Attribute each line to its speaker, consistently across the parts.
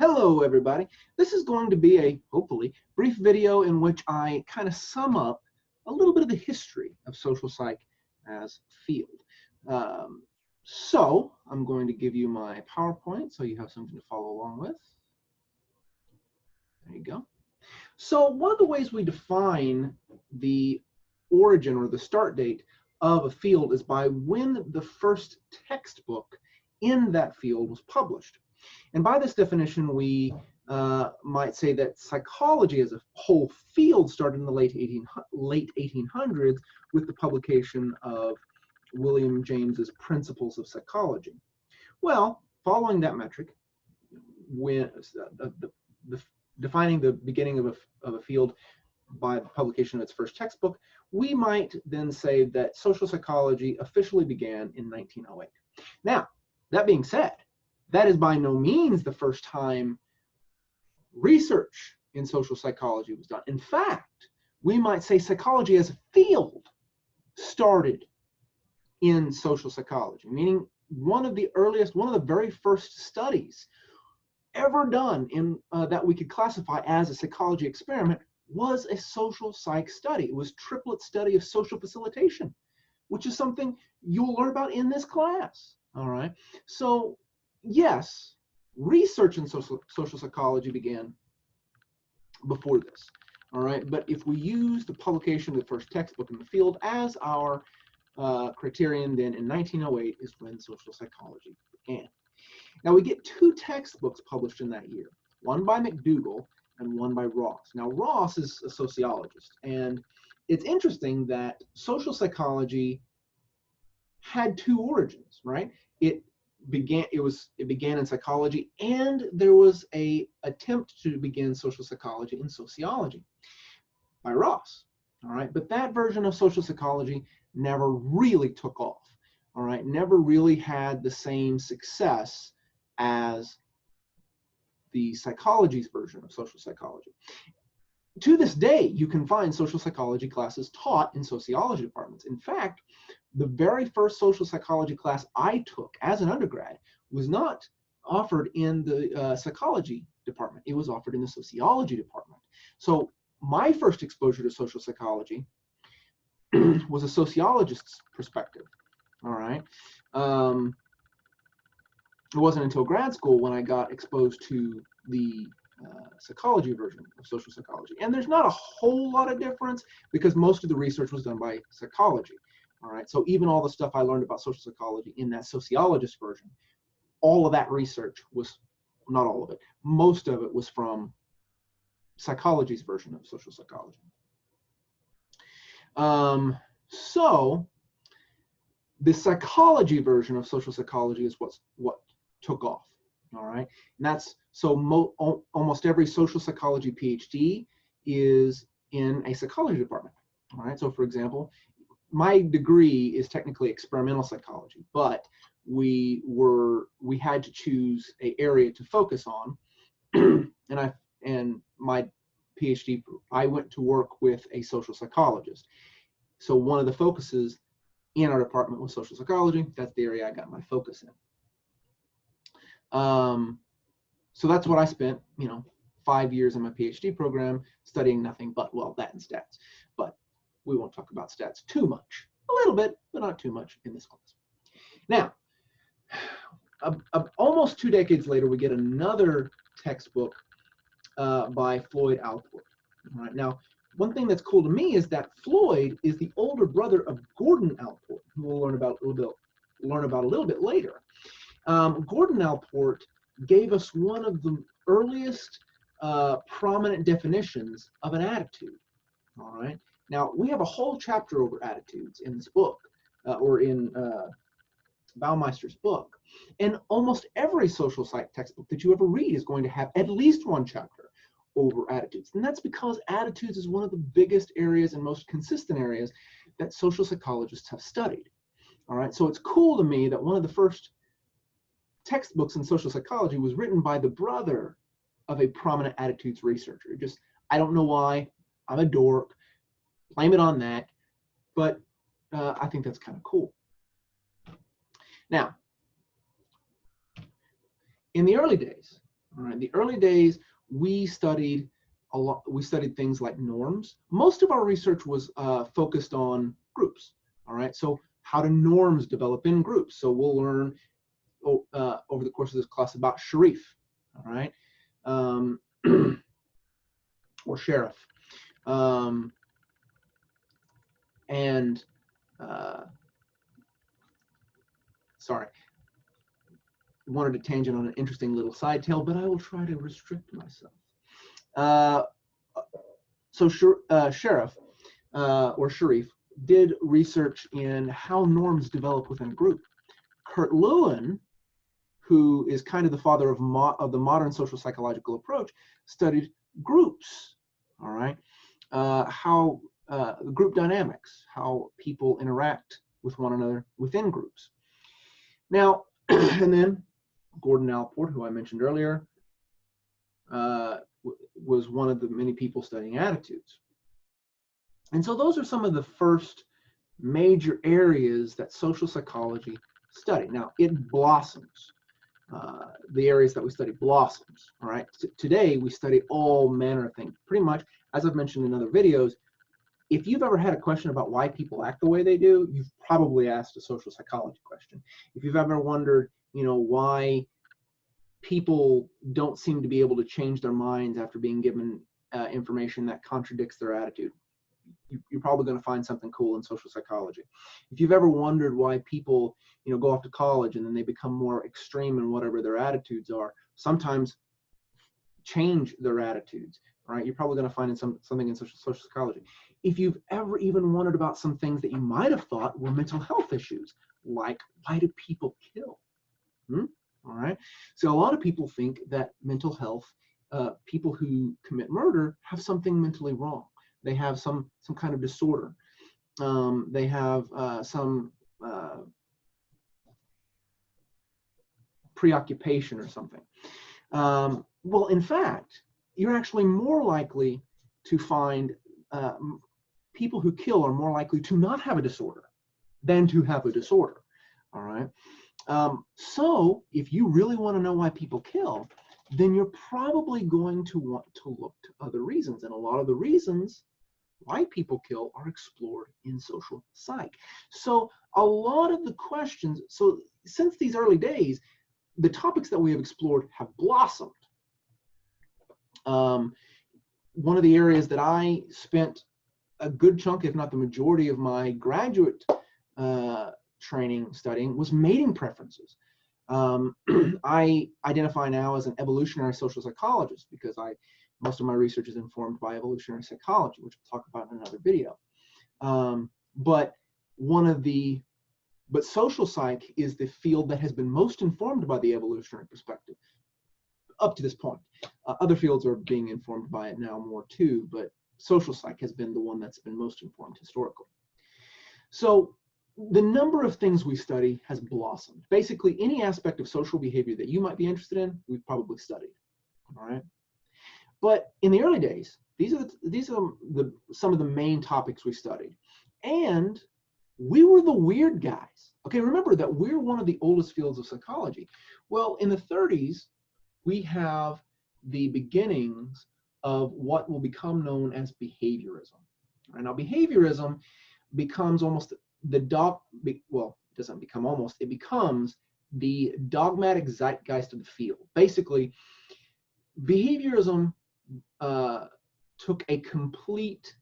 Speaker 1: Hello everybody. This is going to be a, hopefully, brief video in which I kind of sum up a little bit of the history of social psych as a field. So I'm going to give you my PowerPoint so you have something to follow along with. There you go. So one of the ways we define the origin or the start date of a field is by when the first textbook in that field was published. And by this definition, we might say that psychology as a whole field started in the late 1800s with the publication of William James's Principles of Psychology. Well, following that metric, when defining the beginning of a field by the publication of its first textbook, we might then say that social psychology officially began in 1908. Now, that being said, that is by no means the first time research in social psychology was done. In fact, we might say psychology as a field started in social psychology, meaning one of the very first studies ever done in that we could classify as a psychology experiment was a social psych study. It was triplet study of social facilitation, which is something you'll learn about in this class. All right. So yes, research in social psychology began before this. All right. But if we use the publication of the first textbook in the field as our criterion, then in 1908 is when social psychology began. Now we get two textbooks published in that year, one by McDougall and one by Ross. Now Ross is a sociologist, and it's interesting that social psychology had two origins, right? It began in psychology, and there was a attempt to begin social psychology in sociology by Ross. All right, but that version of social psychology never really took off. All right, never really had the same success as the psychology's version of social psychology. To this day, you can find social psychology classes taught in sociology departments. In fact, the very first social psychology class I took as an undergrad was not offered in the psychology department. It was offered in the sociology department. So my first exposure to social psychology was a sociologist's perspective. All right. It wasn't until grad school when I got exposed to the psychology version of social psychology. And there's not a whole lot of difference because most of the research was done by psychology. All right. So even all the stuff I learned about social psychology in that sociologist version, all of that research was, not all of it, most of it was from psychology's version of social psychology. So the psychology version of social psychology is what took off. All right. And that's so almost every social psychology PhD is in a psychology department. All right. So for example, my degree is technically experimental psychology, but we had to choose an area to focus on. and my PhD, I went to work with a social psychologist. So one of the focuses in our department was social psychology. That's the area I got my focus in. So that's what I spent, 5 years in my PhD program studying nothing but, well, that and stats. But we won't talk about stats too much. A little bit, but not too much in this class. Now, almost 2 decades later, we get another textbook by Floyd Allport. All right. Now, one thing that's cool to me is that Floyd is the older brother of Gordon Allport, who we'll learn about a little bit later. Gordon Allport gave us one of the earliest prominent definitions of an attitude. All right. Now, we have a whole chapter over attitudes in this book, or in Baumeister's book. And almost every social psych textbook that you ever read is going to have at least one chapter over attitudes. And that's because attitudes is one of the biggest areas and most consistent areas that social psychologists have studied. All right. So it's cool to me that one of the first textbooks in social psychology was written by the brother of a prominent attitudes researcher. I don't know why. I'm a dork. Blame it on that. But I think that's kind of cool. Now, in the early days, All right, the early days, we studied a lot. We studied things like norms. Most of our research was focused on groups. All right, so how do norms develop in groups? So we'll learn over the course of this class about Sharif. All right, um, or sheriff, and sorry, wanted to tangent on an interesting little side tale, but I will try to restrict myself. So Sheriff or Sharif did research in how norms develop within a group. Kurt Lewin, who is kind of the father of the modern social psychological approach, studied groups. All right, how group dynamics, how people interact with one another within groups. Now, and then Gordon Allport, who I mentioned earlier, was one of the many people studying attitudes. And so those are some of the first major areas that social psychology studied. Now, it blossoms. The areas that we study blossoms, all right? Today, we study all manner of things. Pretty much, as I've mentioned in other videos, if you've ever had a question about why people act the way they do, you've probably asked a social psychology question. If you've ever wondered, why people don't seem to be able to change their minds after being given information that contradicts their attitude, you're probably going to find something cool in social psychology. If you've ever wondered why people, go off to college and then they become more extreme in whatever their attitudes are, sometimes change their attitudes, right? You're probably going to find something in social psychology. If you've ever even wondered about some things that you might have thought were mental health issues, like why do people kill? All right. So a lot of people think that mental health, people who commit murder have something mentally wrong. They have some kind of disorder. They have some preoccupation or something. Well, in fact, you're actually more likely to find people who kill are more likely to not have a disorder than to have a disorder. All right. So if you really want to know why people kill, then you're probably going to want to look to other reasons. And a lot of the reasons why people kill are explored in social psych. So a lot of the questions, so since these early days, the topics that we have explored have blossomed. One of the areas that I spent a good chunk, if not the majority of my graduate training studying was mating preferences. I identify now as an evolutionary social psychologist because most of my research is informed by evolutionary psychology, which we'll talk about in another video. But social psych is the field that has been most informed by the evolutionary perspective up to this point. Other fields are being informed by it now more too, but social psych has been the one that's been most informed historically. So the number of things we study has blossomed. Basically, any aspect of social behavior that you might be interested in, we've probably studied. All right. But in the early days, these are some of the main topics we studied. And we were the weird guys. Okay, remember that we're one of the oldest fields of psychology. Well, in the 30s, we have the beginnings of what will become known as behaviorism. Right? Now, behaviorism becomes almost it becomes the dogmatic zeitgeist of the field. Basically, behaviorism took a complete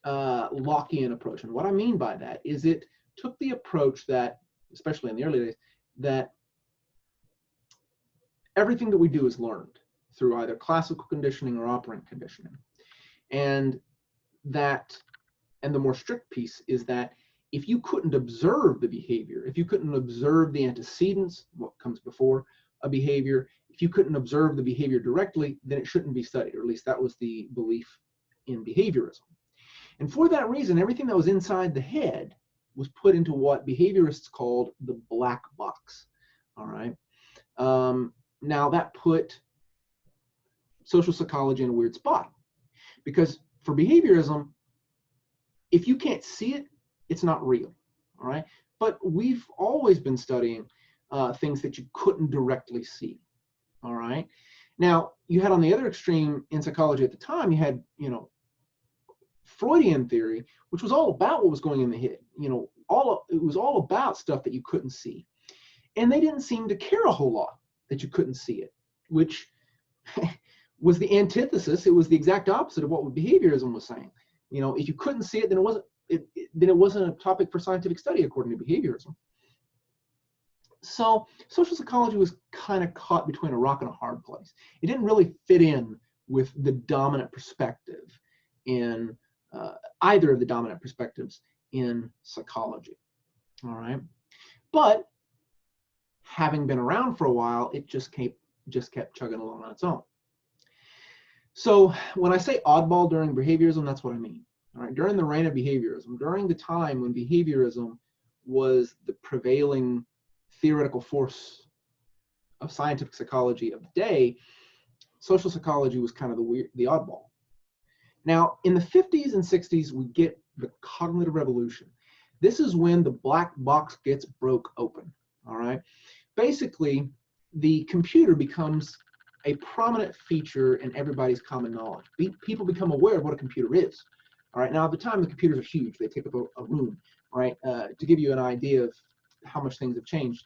Speaker 1: Lockean approach. And what I mean by that is it took the approach that, especially in the early days, that everything that we do is learned through either classical conditioning or operant conditioning. And the more strict piece is that if you couldn't observe the behavior, if you couldn't observe the antecedents, what comes before a behavior, if you couldn't observe the behavior directly, then it shouldn't be studied, or at least that was the belief in behaviorism. And for that reason, everything that was inside the head was put into what behaviorists called the black box. All right. Now that put social psychology in a weird spot, because for behaviorism, if you can't see it, it's not real. All right. But we've always been studying things that you couldn't directly see. All right. Now, you had on the other extreme in psychology at the time, you had, Freudian theory, which was all about what was going in the head. It was all about stuff that you couldn't see. And they didn't seem to care a whole lot that you couldn't see it, which was the antithesis. It was the exact opposite of what behaviorism was saying. If you couldn't see it, then it wasn't a topic for scientific study, according to behaviorism. So social psychology was kind of caught between a rock and a hard place. It didn't really fit in with the dominant perspective in either of the dominant perspectives in psychology. All right, but having been around for a while, it just kept chugging along on its own. So when I say oddball during behaviorism, that's what I mean. All right, during the reign of behaviorism, during the time when behaviorism was the prevailing theoretical force of scientific psychology of the day, social psychology was kind of the oddball. Now, in the 50s and 60s, we get the cognitive revolution. This is when the black box gets broke open. All right, basically, the computer becomes a prominent feature in everybody's common knowledge. People become aware of what a computer is. All right, now at the time, the computers are huge. They take up a room. All right, to give you an idea of how much things have changed,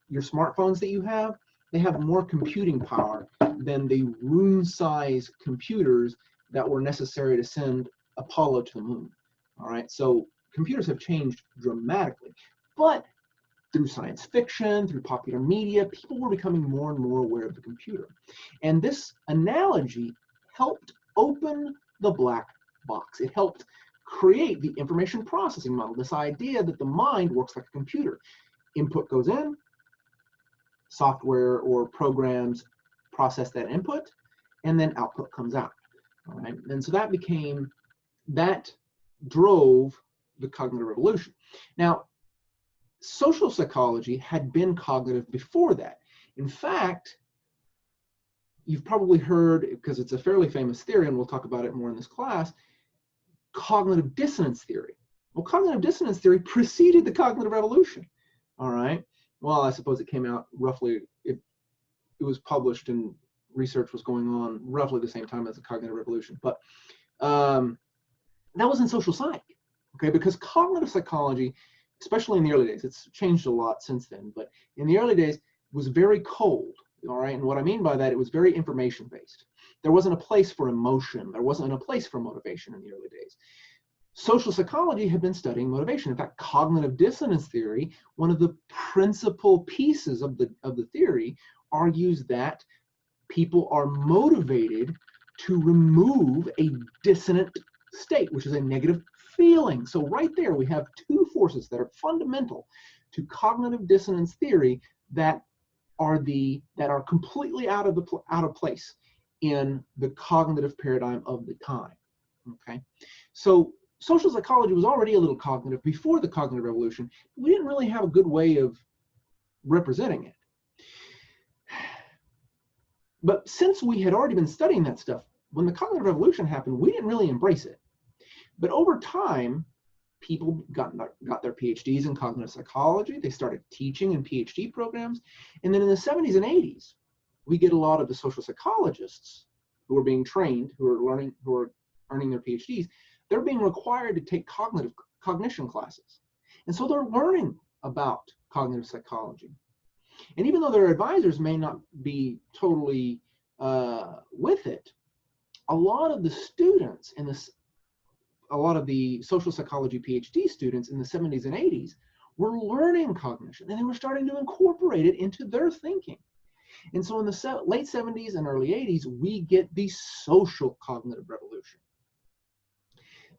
Speaker 1: your smartphones that you have, they have more computing power than the room-size computers that were necessary to send Apollo to the moon. All right, so computers have changed dramatically, but through science fiction, through popular media, people were becoming more and more aware of the computer. And this analogy helped open the black box. It helped create the information processing model, this idea that the mind works like a computer. Input goes in, software or programs process that input, and then output comes out. All right, and so that drove the cognitive revolution. Now, social psychology had been cognitive before that. In fact, you've probably heard, because it's a fairly famous theory, and we'll talk about it more in this class, cognitive dissonance theory. Well, cognitive dissonance theory preceded the cognitive revolution. All right. Well, I suppose it came out roughly, it was published and research was going on roughly the same time as the cognitive revolution. But that was in social psych, okay? Because cognitive psychology, especially in the early days, it's changed a lot since then, but in the early days was very cold, all right? And what I mean by that, it was very information-based. There wasn't a place for emotion. There wasn't a place for motivation in the early days. Social psychology had been studying motivation. In fact, cognitive dissonance theory, one of the principal pieces of the theory, argues that people are motivated to remove a dissonant state, which is a negative feeling. So right there, we have two forces that are fundamental to cognitive dissonance theory that are completely out of place in the cognitive paradigm of the time. Okay, so social psychology was already a little cognitive before the cognitive revolution. We didn't really have a good way of representing it. But since we had already been studying that stuff, when the cognitive revolution happened, we didn't really embrace it. But over time, people got their PhDs in cognitive psychology. They started teaching in PhD programs. And then in the 70s and 80s, we get a lot of the social psychologists who are being trained, who are earning their PhDs. They're being required to take cognition classes. And so they're learning about cognitive psychology. And even though their advisors may not be totally with it, a lot of the students a lot of the social psychology PhD students in the 70s and 80s were learning cognition, and they were starting to incorporate it into their thinking. And so in the late 70s and early 80s, we get the social cognitive revolution.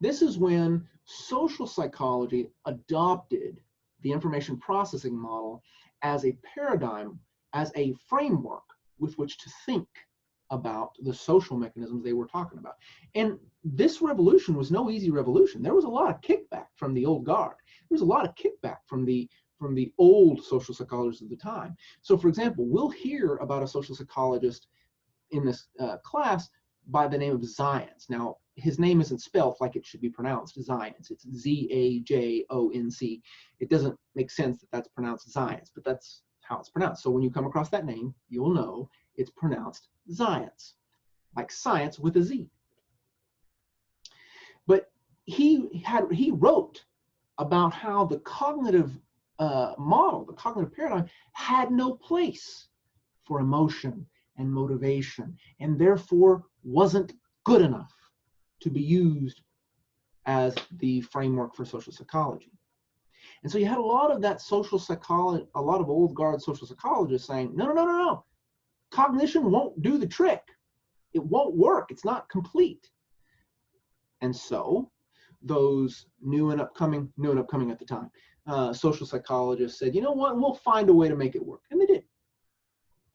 Speaker 1: This is when social psychology adopted the information processing model as a paradigm, as a framework with which to think about the social mechanisms they were talking about. And this revolution was no easy revolution. There was a lot of kickback from the old guard. There was a lot of kickback from the old social psychologists of the time. So for example, we'll hear about a social psychologist in this class by the name of Zajonc. Now, his name isn't spelled like it should be pronounced, Zajonc. It's Z-A-J-O-N-C. It doesn't make sense that that's pronounced Zajonc, but that's how it's pronounced. So when you come across that name, you'll know It's pronounced science, like science with a Z. But he wrote about how the cognitive model, the cognitive paradigm, had no place for emotion and motivation, and therefore wasn't good enough to be used as the framework for social psychology. And so you had a lot of that social psychology, a lot of old guard social psychologists saying, no, cognition won't do the trick. It won't work. It's not complete. And so those new and upcoming at the time, social psychologists said, you know what, we'll find a way to make it work. And they did.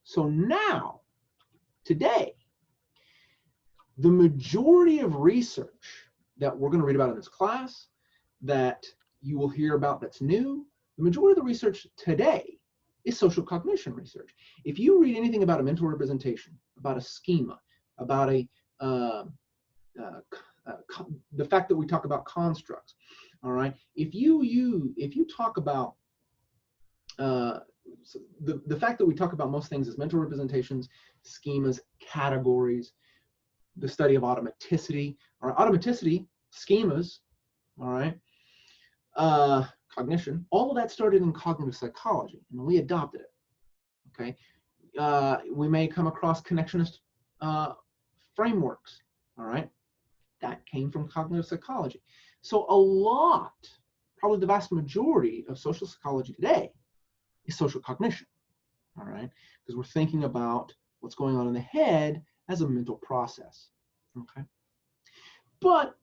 Speaker 1: So now, today, the majority of research that we're going to read about in this class, that you will hear about that's new, the majority of the research today is social cognition research. If you read anything about a mental representation, about a schema, about the fact that we talk about constructs, all right, if you talk about the fact that we talk about most things as mental representations, schemas, categories, the study of automaticity, or automaticity, schemas, all right, cognition, all of that started in cognitive psychology, and we adopted it, okay? We may come across connectionist frameworks, all right? That came from cognitive psychology. So a lot, probably the vast majority of social psychology today is social cognition, all right? Because we're thinking about what's going on in the head as a mental process, okay? But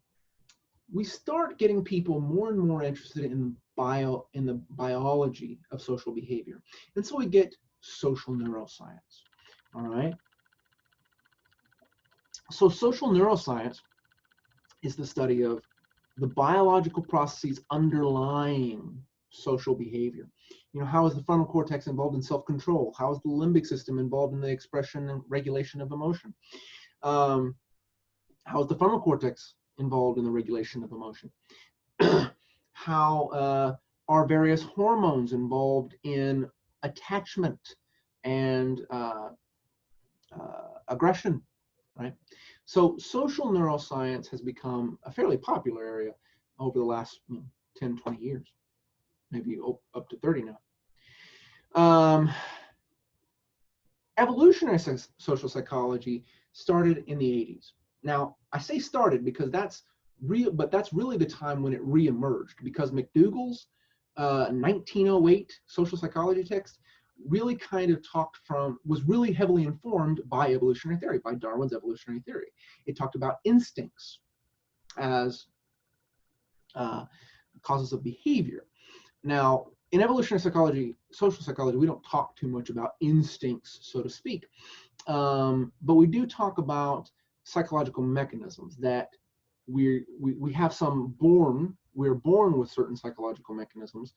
Speaker 1: we start getting people more and more interested in the biology of social behavior. And so we get social neuroscience, all right? So social neuroscience is the study of the biological processes underlying social behavior. You know, how is the frontal cortex involved in self-control? How is the limbic system involved in the expression and regulation of emotion? How is the frontal cortex involved in the regulation of emotion? How are various hormones involved in attachment and aggression, right? So social neuroscience has become a fairly popular area over the last 10, 20 years, maybe up to 30 now. Evolutionary social psychology started in the 80s. Now, I say started because that's real, but that's really the time when it re-emerged, because McDougall's 1908 social psychology text really kind of was really heavily informed by evolutionary theory, by Darwin's evolutionary theory. It talked about instincts as causes of behavior. Now, in evolutionary psychology, social psychology, we don't talk too much about instincts, so to speak, but we do talk about psychological mechanisms that we have some we're born with certain psychological mechanisms.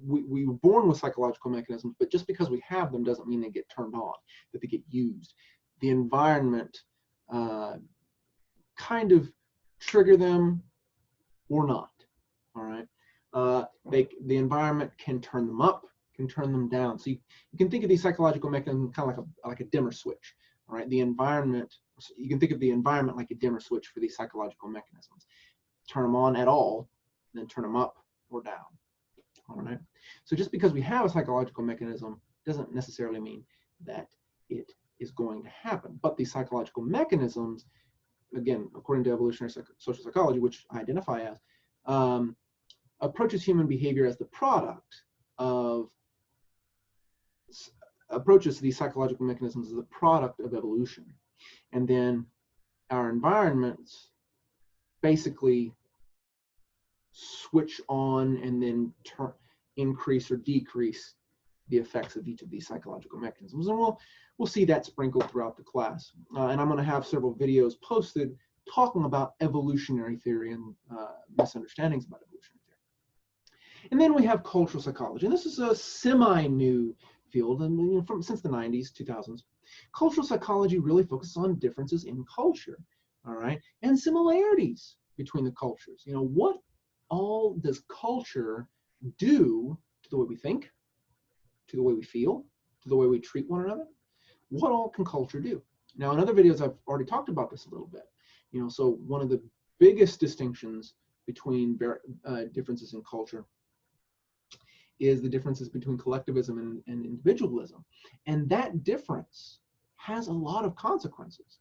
Speaker 1: We were born with psychological mechanisms, but just because we have them doesn't mean they get turned on, that they get used. The environment kind of trigger them or not, all right? The environment can turn them up, can turn them down. So you can think of these psychological mechanisms kind of like a dimmer switch, all right? The environment, you can think of the environment like a dimmer switch for these psychological mechanisms. Turn them on at all, then turn them up or down, all right? So just because we have a psychological mechanism doesn't necessarily mean that it is going to happen. But these psychological mechanisms, again, according to evolutionary social psychology, which I identify as, approaches human behavior as the product of, approaches these psychological mechanisms as the product of evolution. And then our environments basically switch on and then increase or decrease the effects of each of these psychological mechanisms. And we'll see that sprinkled throughout the class. And I'm going to have several videos posted talking about evolutionary theory and misunderstandings about evolutionary theory. And then we have cultural psychology. And this is a semi-new field, and since the 90s, 2000s. Cultural psychology really focuses on differences in culture, all right, and similarities between the cultures. You know, what all does culture do to the way we think, to the way we feel, to the way we treat one another? what all can culture do? Now, in other videos, I've already talked about this a little bit. So one of the biggest distinctions between differences in culture is the differences between collectivism and individualism. And that difference has a lot of consequences.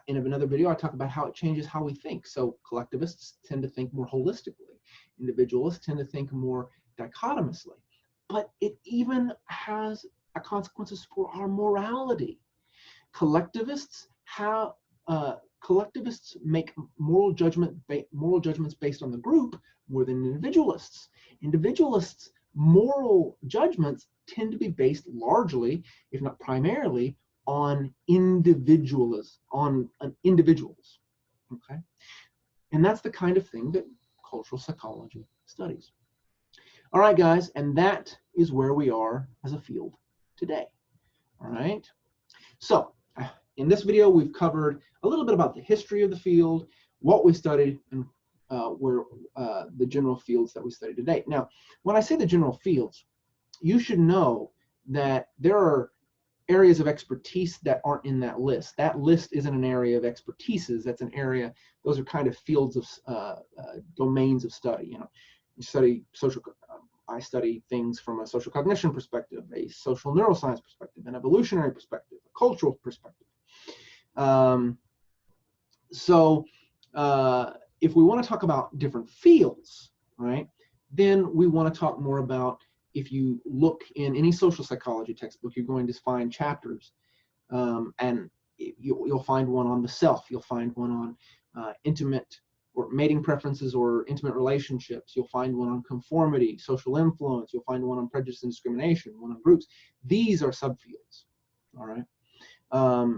Speaker 1: In another video, I talk about how it changes how we think. So collectivists tend to think more holistically. Individualists tend to think more dichotomously. But it even has consequences for our morality. Collectivists make moral judgments based on the group more than individualists. Individualists' moral judgments tend to be based largely, if not primarily, on individuals. Okay, and that's the kind of thing that cultural psychology studies. All right, guys, and that is where we are as a field today. All right, so in this video, we've covered a little bit about the history of the field, what we studied, and where the general fields that we study today. Now, when I say the general fields, you should know that there are areas of expertise that aren't in that list. That list isn't an area of expertises. That's an area. Those are kind of fields of domains of study. You study social. I study things from a social cognition perspective, a social neuroscience perspective, an evolutionary perspective, a cultural perspective. If we want to talk about different fields, right, then we want to talk more about, if you look in any social psychology textbook, you're going to find chapters, and you'll find one on the self, you'll find one on intimate or mating preferences or intimate relationships, you'll find one on conformity, social influence, you'll find one on prejudice and discrimination, one on groups. These are subfields, all right?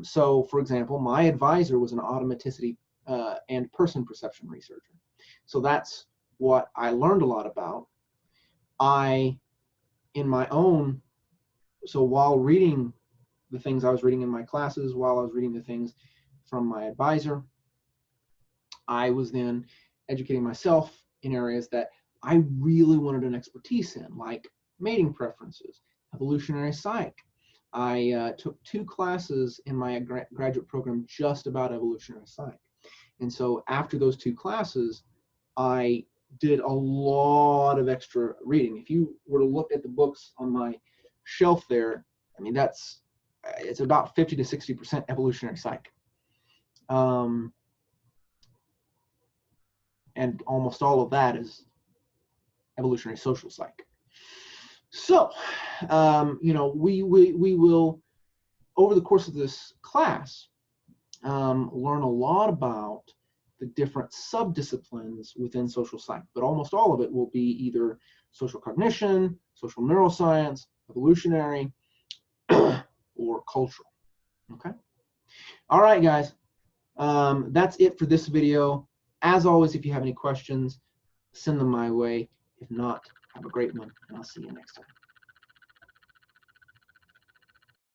Speaker 1: So, for example, my advisor was an automaticity and person perception researcher. So that's what I learned a lot about. So while reading the things I was reading in my classes, while I was reading the things from my advisor, I was then educating myself in areas that I really wanted an expertise in, like mating preferences, evolutionary psych. I took 2 classes in my graduate program just about evolutionary psych. And so after those 2 classes, I did a lot of extra reading. If you were to look at the books on my shelf there, I mean, it's about 50 to 60% evolutionary psych. And almost all of that is evolutionary social psych. So, we will, over the course of this class, learn a lot about the different subdisciplines within social psych, but almost all of it will be either social cognition, social neuroscience, evolutionary, or cultural. Okay. All right, guys. That's it for this video. As always, if you have any questions, send them my way. If not, have a great one, and I'll see you next time.